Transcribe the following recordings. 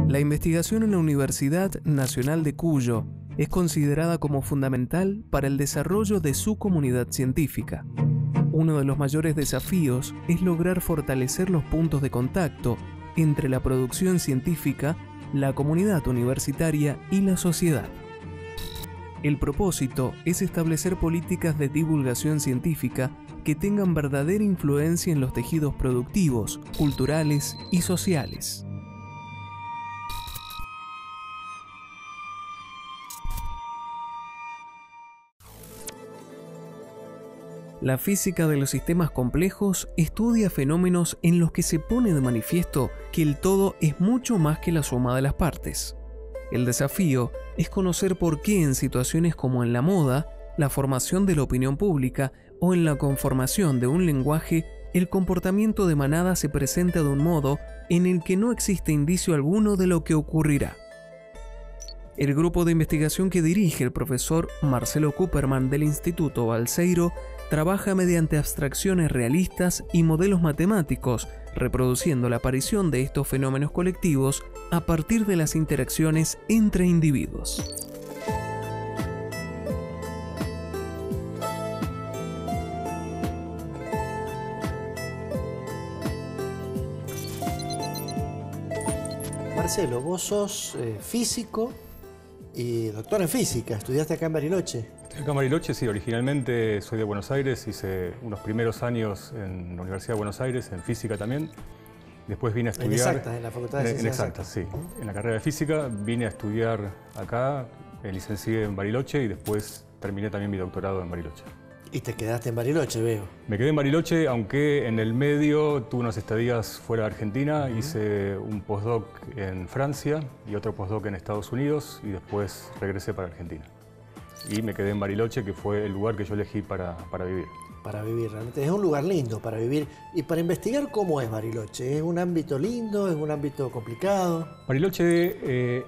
La investigación en la Universidad Nacional de Cuyo es considerada como fundamental para el desarrollo de su comunidad científica. Uno de los mayores desafíos es lograr fortalecer los puntos de contacto entre la producción científica, la comunidad universitaria y la sociedad. El propósito es establecer políticas de divulgación científica que tengan verdadera influencia en los tejidos productivos, culturales y sociales. La física de los sistemas complejos estudia fenómenos en los que se pone de manifiesto que el todo es mucho más que la suma de las partes. El desafío es conocer por qué en situaciones como en la moda, la formación de la opinión pública o en la conformación de un lenguaje, el comportamiento de manada se presenta de un modo en el que no existe indicio alguno de lo que ocurrirá. El grupo de investigación que dirige el profesor Marcelo Kupperman del Instituto Balseiro trabaja mediante abstracciones realistas y modelos matemáticos, reproduciendo la aparición de estos fenómenos colectivos a partir de las interacciones entre individuos. Marcelo, vos sos físico y doctor en física. ¿Estudiaste acá en Bariloche? Acá en Bariloche, sí. Originalmente soy de Buenos Aires. Hice unos primeros años en la Universidad de Buenos Aires, en física también. Después vine a estudiar... En Exactas, en la Facultad de Ciencias Exactas, sí. En la carrera de física vine a estudiar acá, me licencié en Bariloche y después terminé también mi doctorado en Bariloche. Y te quedaste en Bariloche, veo. Me quedé en Bariloche, aunque en el medio tuve unas estadías fuera de Argentina. Hice un postdoc en Francia y otro postdoc en Estados Unidos y después regresé para Argentina. Y me quedé en Bariloche, que fue el lugar que yo elegí para vivir. Para vivir, realmente es un lugar lindo para vivir. Y para investigar, ¿cómo es Bariloche? ¿Es un ámbito lindo? ¿Es un ámbito complicado? Bariloche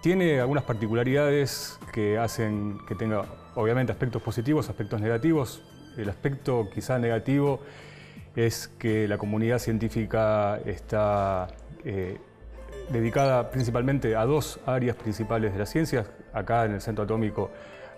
tiene algunas particularidades que hacen que tenga, obviamente, aspectos positivos, aspectos negativos. El aspecto quizá negativo es que la comunidad científica está dedicada principalmente a dos áreas principales de las ciencias. Acá en el Centro Atómico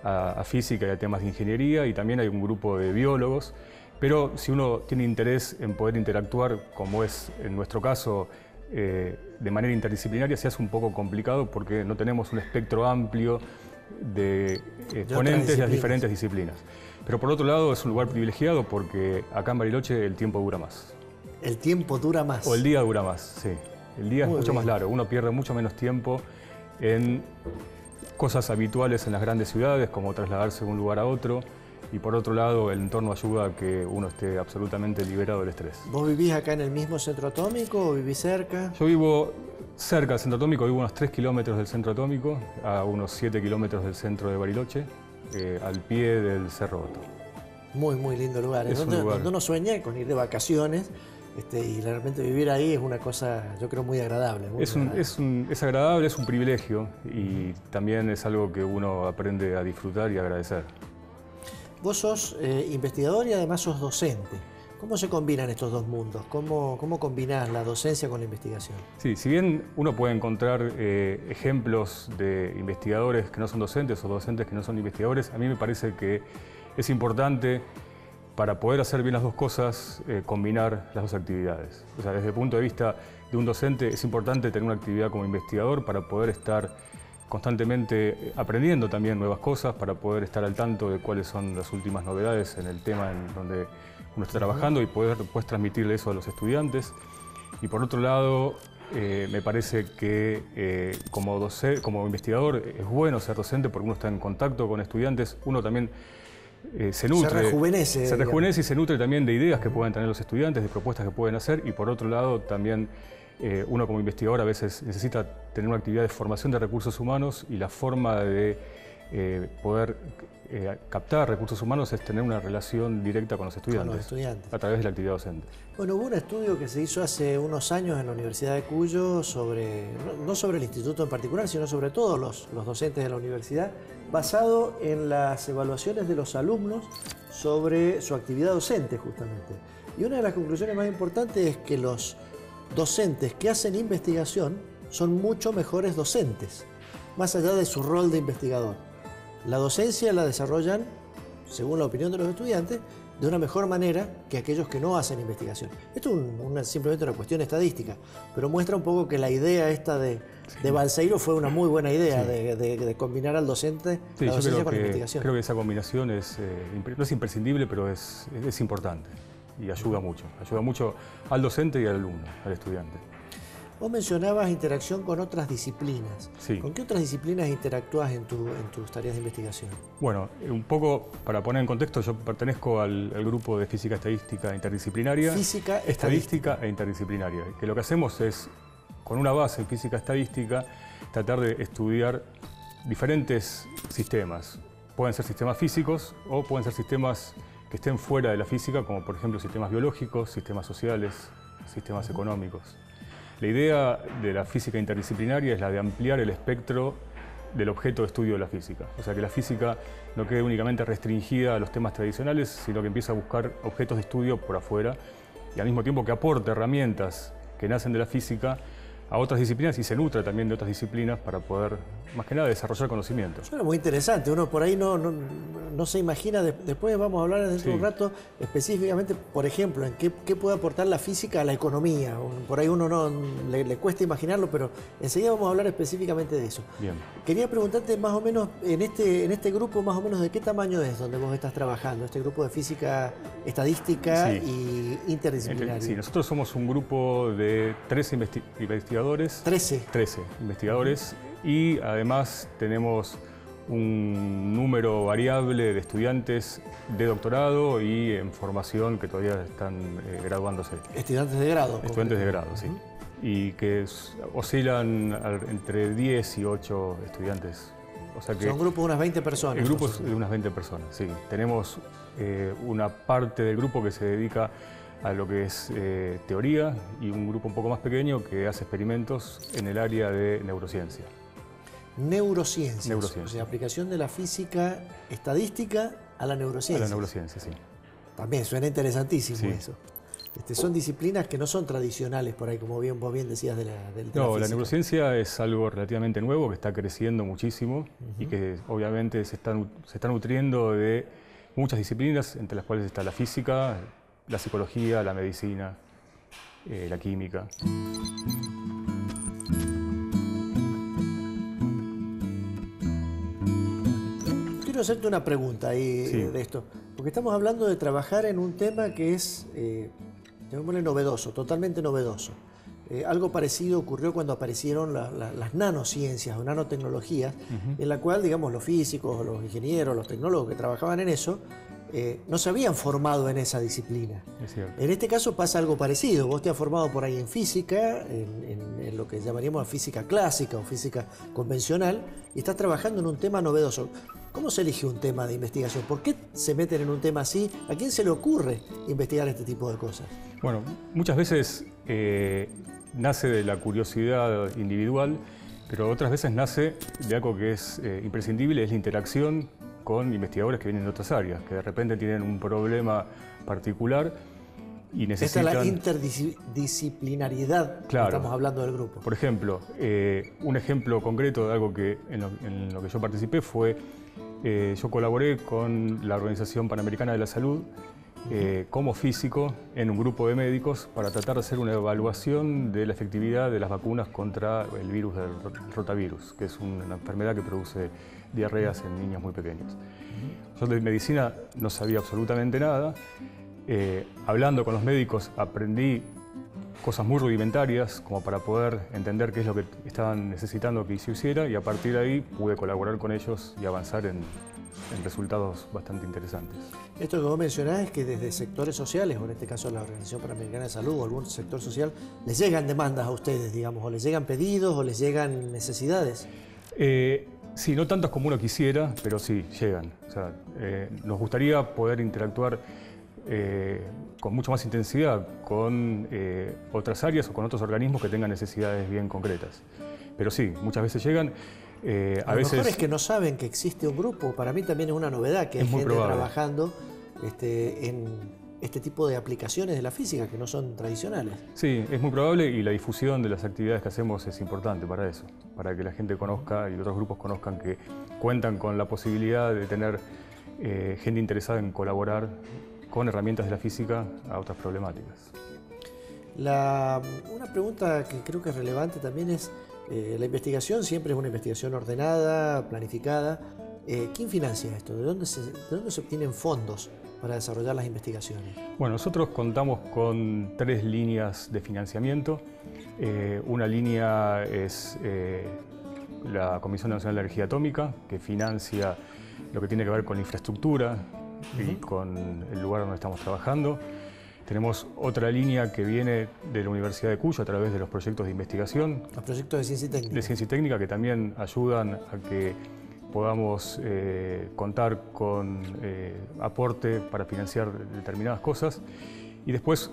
a física y a temas de ingeniería, y también hay un grupo de biólogos. Pero si uno tiene interés en poder interactuar, como es en nuestro caso, de manera interdisciplinaria, se hace un poco complicado porque no tenemos un espectro amplio de ponentes de las diferentes disciplinas. Pero por otro lado es un lugar privilegiado porque acá en Bariloche el tiempo dura más. ¿El tiempo dura más? O el día dura más, sí. El día es mucho más largo, uno pierde mucho menos tiempo en cosas habituales en las grandes ciudades, como trasladarse de un lugar a otro. Y por otro lado, el entorno ayuda a que uno esté absolutamente liberado del estrés. ¿Vos vivís acá en el mismo centro atómico o vivís cerca? Yo vivo cerca del centro atómico, vivo unos 3 kilómetros del centro atómico, a unos 7 kilómetros del centro de Bariloche, al pie del Cerro Otto. Muy, muy lindo lugar. Es un lugar. Donde uno sueña con ir de vacaciones y realmente vivir ahí es una cosa, yo creo, muy agradable. Es agradable, es un privilegio y también es algo que uno aprende a disfrutar y agradecer. Vos sos investigador y además sos docente. ¿Cómo se combinan estos dos mundos? ¿Cómo combinás la docencia con la investigación? Sí, si bien uno puede encontrar ejemplos de investigadores que no son docentes o docentes que no son investigadores, a mí me parece que es importante, para poder hacer bien las dos cosas, combinar las dos actividades. O sea, desde el punto de vista de un docente es importante tener una actividad como investigador para poder estar constantemente aprendiendo también nuevas cosas, para poder estar al tanto de cuáles son las últimas novedades en el tema en donde uno está trabajando y poder después transmitirle eso a los estudiantes. Y por otro lado, me parece que como investigador es bueno ser docente porque uno está en contacto con estudiantes, uno también se nutre. Se rejuvenece. Se rejuvenece y se nutre también de ideas que pueden tener los estudiantes, de propuestas que pueden hacer, y por otro lado también uno como investigador a veces necesita tener una actividad de formación de recursos humanos, y la forma de poder captar recursos humanos es tener una relación directa con los estudiantes, a través de la actividad docente. Bueno, hubo un estudio que se hizo hace unos años en la Universidad de Cuyo no sobre el instituto en particular, sino sobre todos los docentes de la universidad, basado en las evaluaciones de los alumnos sobre su actividad docente, justamente. Y una de las conclusiones más importantes es que los docentes que hacen investigación son mucho mejores docentes, más allá de su rol de investigador. La docencia la desarrollan, según la opinión de los estudiantes, de una mejor manera que aquellos que no hacen investigación. Esto es simplemente una cuestión estadística, pero muestra un poco que la idea esta de Balseiro fue una muy buena idea, de combinar al docente, la docencia con la investigación. Creo que esa combinación no es imprescindible, pero es importante y ayuda mucho al docente y al alumno, al estudiante. Vos mencionabas interacción con otras disciplinas. Sí. ¿Con qué otras disciplinas interactúas en tus tareas de investigación? Bueno, un poco para poner en contexto, yo pertenezco al grupo de Física Estadística Interdisciplinaria. Física Estadística e Interdisciplinaria. Que lo que hacemos es, con una base en Física Estadística, tratar de estudiar diferentes sistemas. Pueden ser sistemas físicos o pueden ser sistemas que estén fuera de la física, como por ejemplo sistemas biológicos, sistemas sociales, sistemas económicos. La idea de la física interdisciplinaria es la de ampliar el espectro del objeto de estudio de la física. O sea, que la física no quede únicamente restringida a los temas tradicionales, sino que empiece a buscar objetos de estudio por afuera y al mismo tiempo que aporte herramientas que nacen de la física a otras disciplinas y se nutra también de otras disciplinas para poder, más que nada, desarrollar conocimiento. Suena muy interesante, uno por ahí no se imagina, después vamos a hablar dentro de un rato específicamente, por ejemplo, en qué puede aportar la física a la economía. Por ahí uno le cuesta imaginarlo, pero enseguida vamos a hablar específicamente de eso. Bien. Quería preguntarte más o menos, en este grupo, más o menos de qué tamaño es donde vos estás trabajando, este grupo de física estadística y interdisciplinaria. Sí, nosotros somos un grupo de 13 investigadores. 13 investigadores y además tenemos un número variable de estudiantes de doctorado y en formación que todavía están graduándose. Estudiantes de grado. Estudiantes de grado, sí. Y que oscilan entre 10 y 8 estudiantes. O sea que son grupos de unas 20 personas. El grupo es de unas 20 personas, sí. Tenemos una parte del grupo que se dedica a lo que es teoría y un grupo un poco más pequeño que hace experimentos en el área de neurociencia. Neurociencia. O sea, aplicación de la física estadística a la neurociencia. A la neurociencia, sí. También suena interesantísimo eso. Son disciplinas que no son tradicionales por ahí, como vos bien decías de la No, la neurociencia es algo relativamente nuevo que está creciendo muchísimo y que obviamente se está nutriendo de muchas disciplinas, entre las cuales está la física, la psicología, la medicina, la química. Quiero hacerte una pregunta ahí de esto, porque estamos hablando de trabajar en un tema que es, llamémosle novedoso, totalmente novedoso. Algo parecido ocurrió cuando aparecieron las nanociencias o nanotecnologías, en la cual, digamos, los físicos, los ingenieros, los tecnólogos que trabajaban en eso, no se habían formado en esa disciplina. En este caso pasa algo parecido. Vos te has formado por ahí en física, en lo que llamaríamos física clásica o física convencional, y estás trabajando en un tema novedoso. ¿Cómo se elige un tema de investigación? ¿Por qué se meten en un tema así? ¿A quién se le ocurre investigar este tipo de cosas? Bueno, muchas veces nace de la curiosidad individual, pero otras veces nace de algo que es imprescindible, es la interacción con investigadores que vienen de otras áreas, que de repente tienen un problema particular y necesitan... Esta es la interdisciplinariedad que estamos hablando del grupo. Por ejemplo, un ejemplo concreto de algo que en lo que yo participé fue, yo colaboré con la Organización Panamericana de la Salud como físico en un grupo de médicos para tratar de hacer una evaluación de la efectividad de las vacunas contra el virus del rotavirus, que es una enfermedad que produce diarreas en niños muy pequeños. Yo de medicina no sabía absolutamente nada. Hablando con los médicos aprendí cosas muy rudimentarias como para poder entender qué es lo que estaban necesitando que se hiciera y a partir de ahí pude colaborar con ellos y avanzar en resultados bastante interesantes. Esto que vos mencionás es que desde sectores sociales, o en este caso la Organización Panamericana de Salud o algún sector social, les llegan demandas a ustedes, digamos, o les llegan pedidos o les llegan necesidades. Sí, no tantas como uno quisiera, pero sí, llegan. O sea, nos gustaría poder interactuar con mucha más intensidad con otras áreas o con otros organismos que tengan necesidades bien concretas. Pero sí, muchas veces llegan. A veces... mejor es que no saben que existe un grupo. Para mí también es una novedad que hay gente trabajando en este tipo de aplicaciones de la física que no son tradicionales. Sí, es muy probable, y la difusión de las actividades que hacemos es importante para eso, para que la gente conozca y otros grupos conozcan que cuentan con la posibilidad de tener gente interesada en colaborar con herramientas de la física a otras problemáticas. Una pregunta que creo que es relevante también es, la investigación siempre es una investigación ordenada, planificada. ¿Quién financia esto? ¿De dónde se obtienen fondos para desarrollar las investigaciones? Bueno, nosotros contamos con 3 líneas de financiamiento. Una línea es la Comisión Nacional de Energía Atómica, que financia lo que tiene que ver con la infraestructura y con el lugar donde estamos trabajando. Tenemos otra línea que viene de la Universidad de Cuyo a través de los proyectos de investigación. Los proyectos de ciencia y técnica. De ciencia y técnica, que también ayudan a que podamos contar con aporte para financiar determinadas cosas. Y después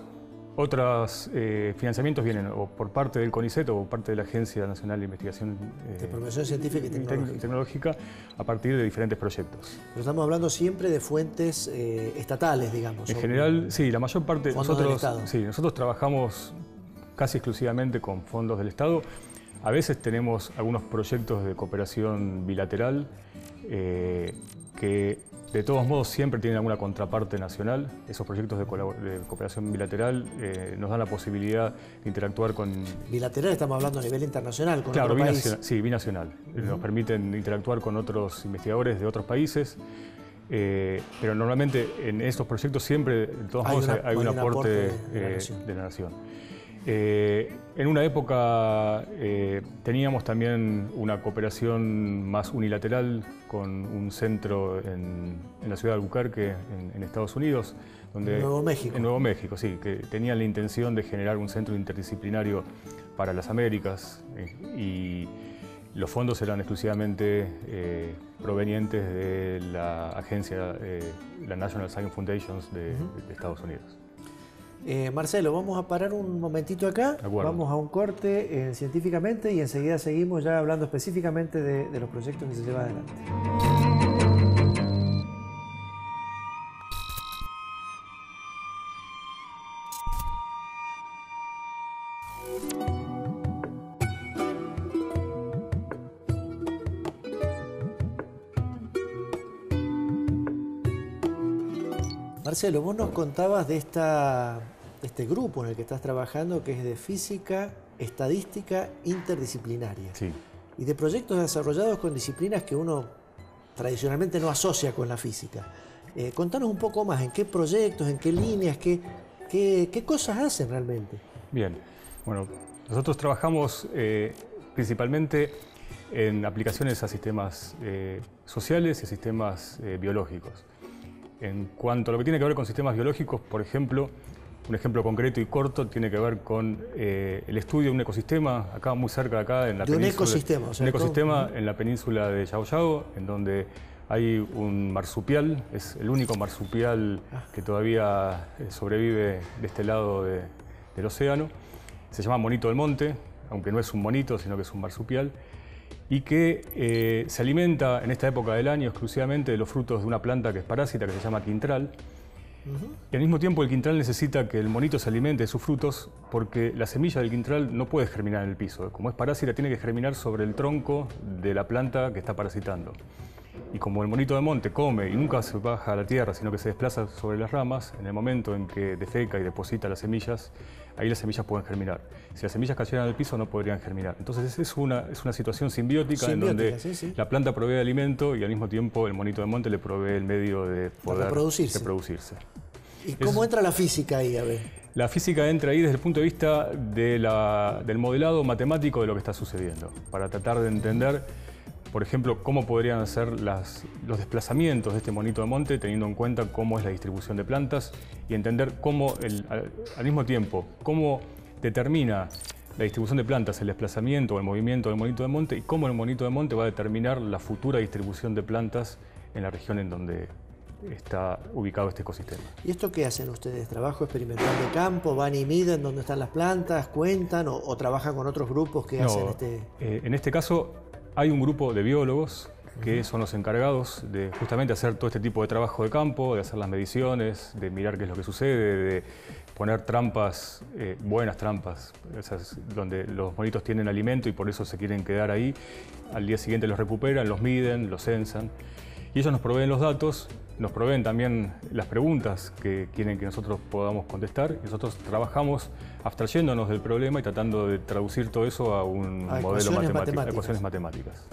otros financiamientos vienen o por parte del CONICET o por parte de la Agencia Nacional de Investigación de Promoción Científica y Tecnológica a partir de diferentes proyectos. Pero estamos hablando siempre de fuentes estatales, digamos. En general, sí, la mayor parte. Nosotros trabajamos casi exclusivamente con fondos del Estado. A veces tenemos algunos proyectos de cooperación bilateral que de todos modos siempre tienen alguna contraparte nacional. Esos proyectos de cooperación bilateral nos dan la posibilidad de interactuar con... Bilateral estamos hablando a nivel internacional, con claro, otro país. Sí, binacional. Nos permiten interactuar con otros investigadores de otros países, pero normalmente en estos proyectos siempre, de todos modos, hay un aporte de la nación. En una época teníamos también una cooperación más unilateral con un centro en la ciudad de Albuquerque, en Estados Unidos, donde, Nuevo México. En Nuevo México, sí, que tenían la intención de generar un centro interdisciplinario para las Américas y los fondos eran exclusivamente provenientes de la agencia, la National Science Foundations de Estados Unidos. Marcelo, vamos a parar un momentito acá, vamos a un corte científicamente y enseguida seguimos ya hablando específicamente de los proyectos que se llevan adelante. Marcelo, vos nos contabas de este grupo en el que estás trabajando, que es de física, estadística interdisciplinaria. Sí. Y de proyectos desarrollados con disciplinas que uno tradicionalmente no asocia con la física. Contanos un poco más, ¿en qué proyectos, en qué líneas, qué cosas hacen realmente? Bien, bueno, nosotros trabajamos principalmente en aplicaciones a sistemas sociales y a sistemas biológicos. En cuanto a lo que tiene que ver con sistemas biológicos, por ejemplo, un ejemplo concreto y corto tiene que ver con el estudio de un ecosistema, acá muy cerca de acá, en la península. Un ecosistema en la península de Yao Yao, en donde hay un marsupial, es el único marsupial que todavía sobrevive de este lado del océano. Se llama monito del monte, aunque no es un monito, sino que es un marsupial, y que se alimenta en esta época del año exclusivamente de los frutos de una planta que es parásita, que se llama quintral. Y al mismo tiempo el quintral necesita que el monito se alimente de sus frutos porque la semilla del quintral no puede germinar en el piso. Como es parásita, tiene que germinar sobre el tronco de la planta que está parasitando. Y como el monito de monte come y nunca se baja a la tierra, sino que se desplaza sobre las ramas, en el momento en que defeca y deposita las semillas, ahí las semillas pueden germinar. Si las semillas cayeran al piso, no podrían germinar. Entonces es una situación simbiótica en donde la planta provee alimento y al mismo tiempo el monito de monte le provee el medio de poder reproducirse. ¿Y cómo entra la física ahí, a ver? La física entra ahí desde el punto de vista del modelado matemático de lo que está sucediendo, para tratar de entender, por ejemplo, cómo podrían ser los desplazamientos de este monito de monte, teniendo en cuenta cómo es la distribución de plantas y entender cómo, al mismo tiempo, cómo determina la distribución de plantas el desplazamiento o el movimiento del monito de monte y cómo el monito de monte va a determinar la futura distribución de plantas en la región en donde está ubicado este ecosistema. ¿Y esto qué hacen ustedes? ¿Trabajo experimental de campo? ¿Van y miden dónde están las plantas? ¿Cuentan? ¿O trabajan con otros grupos que hacen en este caso hay un grupo de biólogos que son los encargados de justamente hacer todo este tipo de trabajo de campo, de hacer las mediciones, de mirar qué es lo que sucede, de poner trampas, buenas trampas, esas donde los monitos tienen alimento y por eso se quieren quedar ahí. Al día siguiente los recuperan, los miden, los censan. Y ellos nos proveen los datos, nos proveen también las preguntas que quieren que nosotros podamos contestar. Y nosotros trabajamos abstrayéndonos del problema y tratando de traducir todo eso a un modelo matemático, a ecuaciones matemáticas.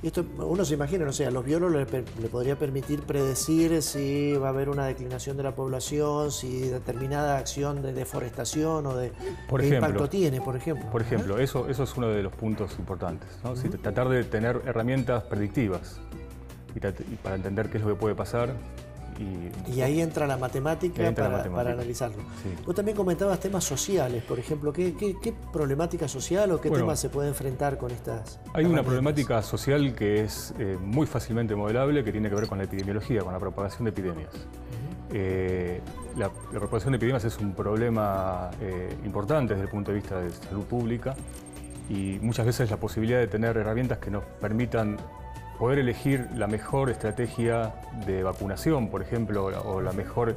Y esto uno se imagina, no sé, a los biólogos le podría permitir predecir si va a haber una declinación de la población, si determinada acción de deforestación o de qué impacto tiene, por ejemplo. Por ejemplo, eso es uno de los puntos importantes, ¿no? Tratar de tener herramientas predictivas y para entender qué es lo que puede pasar. Y ahí entra la matemática, para analizarlo. Sí. Vos también comentabas temas sociales, por ejemplo. ¿Qué problemática social o qué temas se puede enfrentar con estas? Hay una problemática social que es muy fácilmente modelable, que tiene que ver con la epidemiología, con la propagación de epidemias. La propagación de epidemias es un problema importante desde el punto de vista de salud pública y muchas veces la posibilidad de tener herramientas que nos permitan poder elegir la mejor estrategia de vacunación, por ejemplo, o la mejor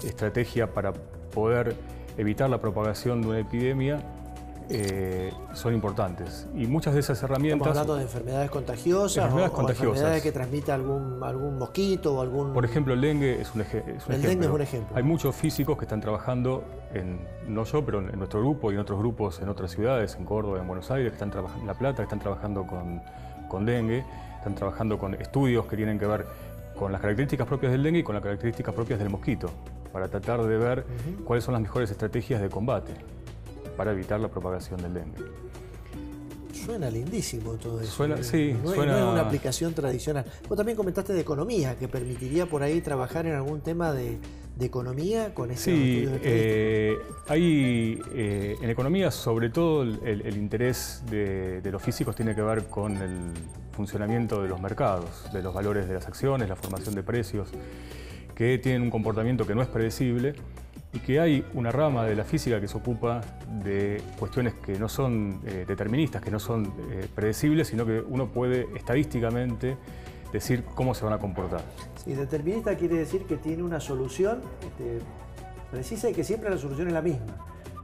estrategia para poder evitar la propagación de una epidemia, son importantes. Y muchas de esas herramientas... ¿Estamos hablando de enfermedades contagiosas o enfermedades que transmite algún mosquito o algún...? Por ejemplo, el dengue es un ejemplo. El dengue es un ejemplo. Hay muchos físicos que están trabajando, no yo, pero en nuestro grupo y en otros grupos en otras ciudades, en Córdoba, en Buenos Aires, que están trabajando en La Plata, que están trabajando con dengue. Están trabajando con estudios que tienen que ver con las características propias del dengue y con las características propias del mosquito, para tratar de ver cuáles son las mejores estrategias de combate para evitar la propagación del dengue. Suena lindísimo todo eso. Suena. No es una aplicación tradicional. Vos también comentaste de economía, que permitiría por ahí trabajar en algún tema de economía con ese estudio de hay en economía, sobre todo el interés de los físicos tiene que ver con el funcionamiento de los mercados, de los valores de las acciones, la formación de precios, que tienen un comportamiento que no es predecible y que hay una rama de la física que se ocupa de cuestiones que no son deterministas, que no son predecibles, sino que uno puede estadísticamente decir cómo se van a comportar. Sí, determinista quiere decir que tiene una solución precisa y que siempre la solución es la misma.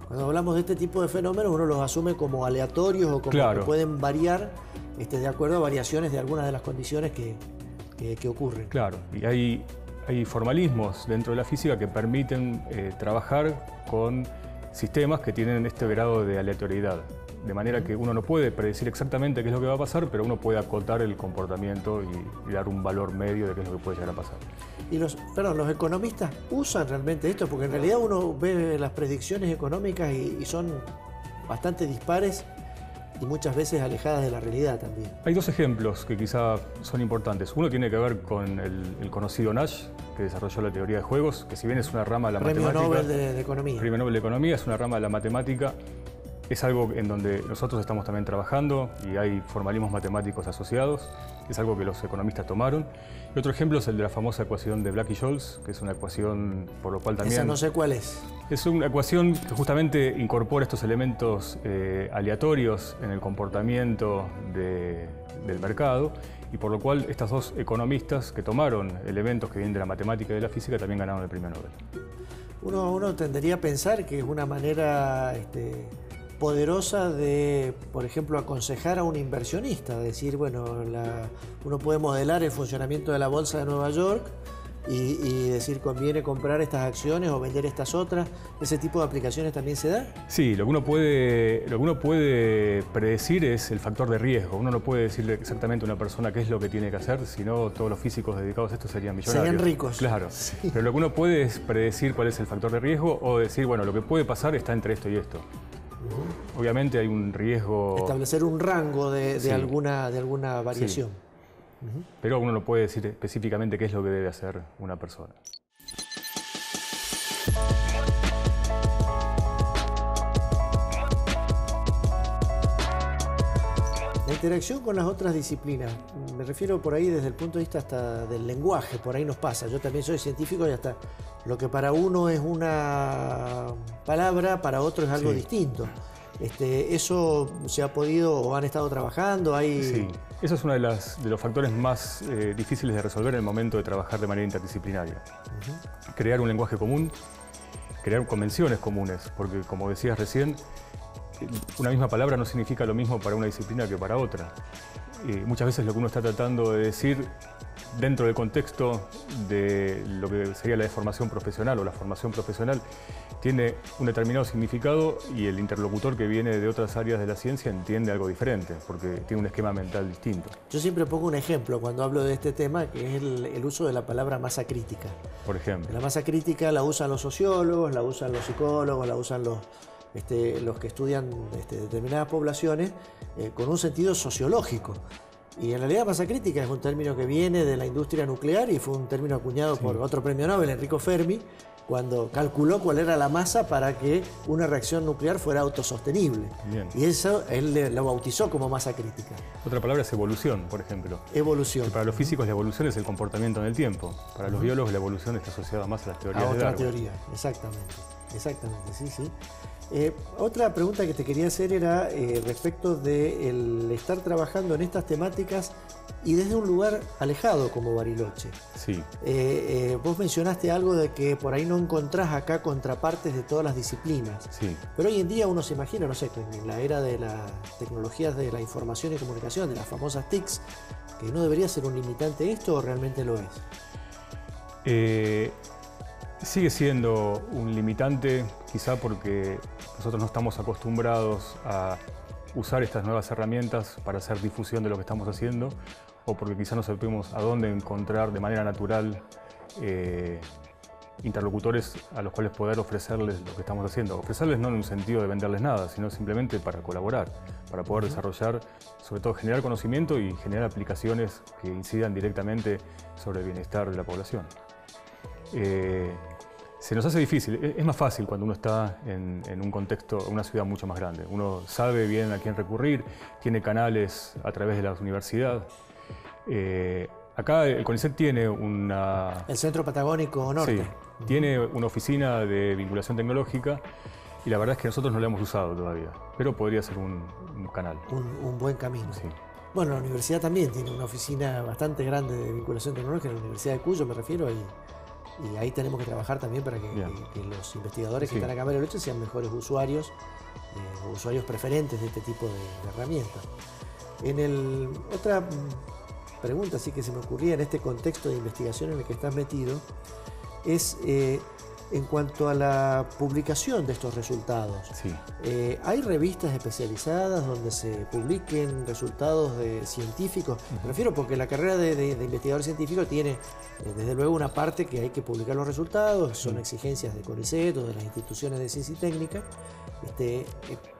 Cuando hablamos de este tipo de fenómenos, uno los asume como aleatorios o como que pueden variar de acuerdo a variaciones de algunas de las condiciones que ocurren. Claro, y hay formalismos dentro de la física que permiten trabajar con sistemas que tienen este grado de aleatoriedad. De manera que uno no puede predecir exactamente qué es lo que va a pasar, pero uno puede acotar el comportamiento y dar un valor medio de qué es lo que puede llegar a pasar. Y los economistas usan realmente esto, porque en realidad uno ve las predicciones económicas y son bastante dispares y muchas veces alejadas de la realidad también. Hay dos ejemplos que quizá son importantes. Uno tiene que ver con el conocido Nash, que desarrolló la teoría de juegos, que si bien es una rama de la matemática... Premio Nobel de Economía. Premio Nobel de Economía, es una rama de la matemática. Es algo en donde nosotros estamos también trabajando y hay formalismos matemáticos asociados. Es algo que los economistas tomaron. Y otro ejemplo es el de la famosa ecuación de Black-Scholes, que es una ecuación por lo cual también... Esa no sé cuál es. Es una ecuación que justamente incorpora estos elementos aleatorios en el comportamiento del mercado y por lo cual estas dos economistas que tomaron elementos que vienen de la matemática y de la física también ganaron el premio Nobel. Uno tendería a pensar que es una manera poderosa de, por ejemplo, aconsejar a un inversionista, decir, bueno, uno puede modelar el funcionamiento de la bolsa de Nueva York y decir, conviene comprar estas acciones o vender estas otras. ¿Ese tipo de aplicaciones también se da? Sí, lo que uno puede predecir es el factor de riesgo. Uno no puede decirle exactamente a una persona qué es lo que tiene que hacer, sino todos los físicos dedicados a esto serían millonarios. Serían ricos. Claro, sí. Pero lo que uno puede es predecir cuál es el factor de riesgo o decir, bueno, lo que puede pasar está entre esto y esto. Obviamente hay un riesgo... Establecer un rango de alguna variación. Sí. Pero uno no puede decir específicamente qué es lo que debe hacer una persona. La interacción con las otras disciplinas, me refiero por ahí desde el punto de vista hasta del lenguaje, por ahí nos pasa. Yo también soy científico y hasta lo que para uno es una palabra, para otro es algo distinto. ¿Eso se ha podido o han estado trabajando? Sí, eso es uno de los factores más difíciles de resolver en el momento de trabajar de manera interdisciplinaria. Crear un lenguaje común, crear convenciones comunes, porque como decías recién, una misma palabra no significa lo mismo para una disciplina que para otra. Muchas veces lo que uno está tratando de decir dentro del contexto de lo que sería la formación profesional o la formación profesional tiene un determinado significado y el interlocutor que viene de otras áreas de la ciencia entiende algo diferente porque tiene un esquema mental distinto. Yo siempre pongo un ejemplo cuando hablo de este tema, que es el uso de la palabra masa crítica. Por ejemplo. La masa crítica la usan los sociólogos, la usan los psicólogos, la usan los que estudian determinadas poblaciones con un sentido sociológico. Y en realidad masa crítica es un término que viene de la industria nuclear y fue un término acuñado por otro premio Nobel, Enrico Fermi, cuando calculó cuál era la masa para que una reacción nuclear fuera autosostenible. Bien. Y eso él lo bautizó como masa crítica. Otra palabra es evolución, por ejemplo. Evolución. Que para los físicos la evolución es el comportamiento en el tiempo. Para los biólogos la evolución está asociada más a las teorías de Darwin. A otra teoría, exactamente. Exactamente, sí, sí. Otra pregunta que te quería hacer era respecto de el estar trabajando en estas temáticas y desde un lugar alejado como Bariloche. Sí. Vos mencionaste algo de que por ahí no encontrás acá contrapartes de todas las disciplinas. Sí. Pero hoy en día uno se imagina, no sé, que en la era de las tecnologías de la información y comunicación, de las famosas TICs, que no debería ser un limitante esto, ¿o realmente lo es? Sigue siendo un limitante, quizá porque nosotros no estamos acostumbrados a usar estas nuevas herramientas para hacer difusión de lo que estamos haciendo, o porque quizá no sabemos a dónde encontrar de manera natural interlocutores a los cuales poder ofrecerles lo que estamos haciendo. Ofrecerles no en un sentido de venderles nada, sino simplemente para colaborar, para poder desarrollar, sobre todo generar conocimiento y generar aplicaciones que incidan directamente sobre el bienestar de la población. Se nos hace difícil, es más fácil cuando uno está en un contexto, una ciudad mucho más grande. Uno sabe bien a quién recurrir, tiene canales a través de la universidad. Acá el CONICET tiene una... El Centro Patagónico Norte. Sí, tiene una oficina de vinculación tecnológica y la verdad es que nosotros no la hemos usado todavía, pero podría ser un canal. Un buen camino. Sí. Bueno, la universidad también tiene una oficina bastante grande de vinculación tecnológica, la Universidad de Cuyo me refiero, y ahí tenemos que trabajar también para que los investigadores que están acá en Bariloche sean mejores usuarios, usuarios preferentes de este tipo de herramientas. Otra pregunta sí que se me ocurría en este contexto de investigación en el que estás metido es en cuanto a la publicación de estos resultados. Sí. ¿Hay revistas especializadas donde se publiquen resultados científicos? Me refiero porque la carrera de investigador científico tiene desde luego una parte que hay que publicar los resultados, son exigencias de CONICET o de las instituciones de ciencia y técnica.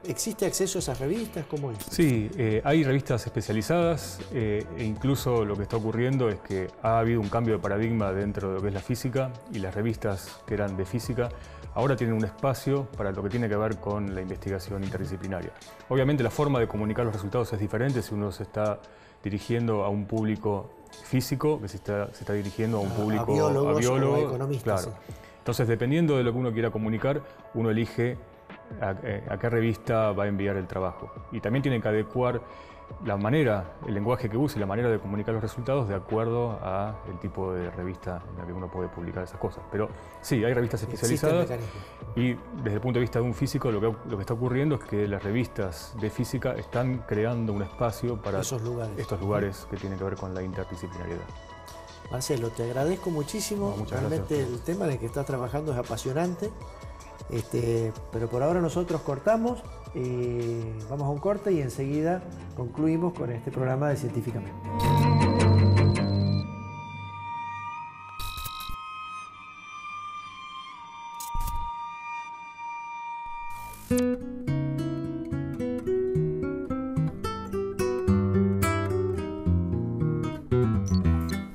¿Existe acceso a esas revistas? ¿Cómo es? Sí, hay revistas especializadas e incluso lo que está ocurriendo es que ha habido un cambio de paradigma dentro de lo que es la física y las revistas que eran de física ahora tienen un espacio para lo que tiene que ver con la investigación interdisciplinaria. Obviamente la forma de comunicar los resultados es diferente si uno se está dirigiendo a un público físico que se está dirigiendo a un público a biólogo, o economistas. Claro. Sí. Entonces, dependiendo de lo que uno quiera comunicar, uno elige a qué revista va a enviar el trabajo. Y también tiene que adecuar la manera, el lenguaje que use y la manera de comunicar los resultados de acuerdo al tipo de revista en la que uno puede publicar esas cosas. Pero sí, hay revistas especializadas y desde el punto de vista de un físico lo que está ocurriendo es que las revistas de física están creando un espacio para estos lugares que tienen que ver con la interdisciplinariedad. Marcelo, te agradezco muchísimo. Realmente el tema en el que estás trabajando es apasionante. Pero por ahora nosotros cortamos, vamos a un corte y enseguida concluimos con este programa de Científicamente.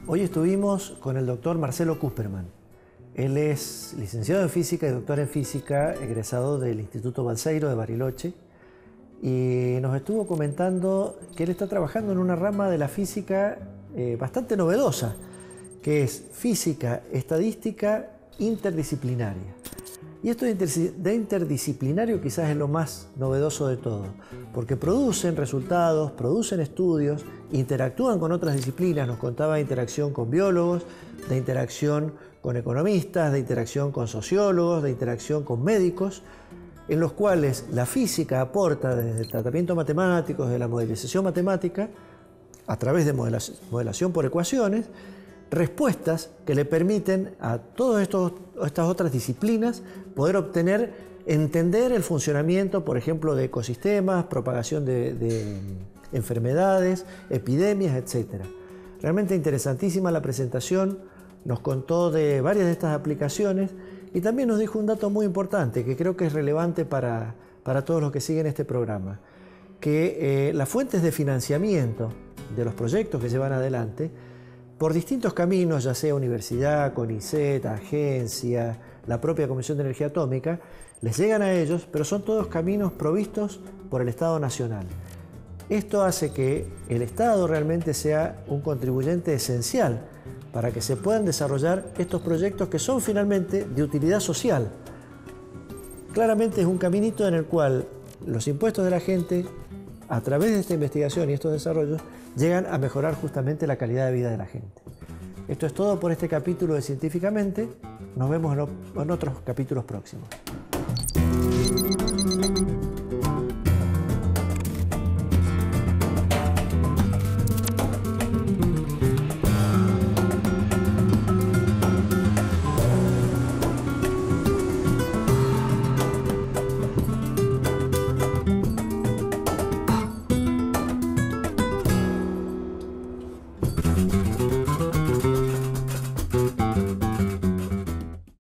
Hoy estuvimos con el doctor Marcelo Cusperman. Él es licenciado en física y doctor en física, egresado del Instituto Balseiro de Bariloche, y nos estuvo comentando que él está trabajando en una rama de la física bastante novedosa, que es física estadística interdisciplinaria. Y esto de interdisciplinario quizás es lo más novedoso de todo, porque producen resultados, producen estudios, interactúan con otras disciplinas. Nos contaba de interacción con biólogos, de interacción con economistas, de interacción con sociólogos, de interacción con médicos, en los cuales la física aporta desde el tratamiento matemático, desde la modelización matemática, a través de modelación por ecuaciones, respuestas que le permiten a todas estas otras disciplinas poder entender el funcionamiento, por ejemplo, de ecosistemas, propagación de enfermedades, epidemias, etc. Realmente interesantísima la presentación, nos contó de varias de estas aplicaciones y también nos dijo un dato muy importante que creo que es relevante para todos los que siguen este programa, que las fuentes de financiamiento de los proyectos que se van adelante, por distintos caminos, ya sea universidad, CONICET, agencia, la propia Comisión de Energía Atómica, les llegan a ellos, pero son todos caminos provistos por el Estado Nacional. Esto hace que el Estado realmente sea un contribuyente esencial para que se puedan desarrollar estos proyectos que son finalmente de utilidad social. Claramente es un caminito en el cual los impuestos de la gente, a través de esta investigación y estos desarrollos, llegan a mejorar justamente la calidad de vida de la gente. Esto es todo por este capítulo de Científicamente. Nos vemos en otros capítulos próximos.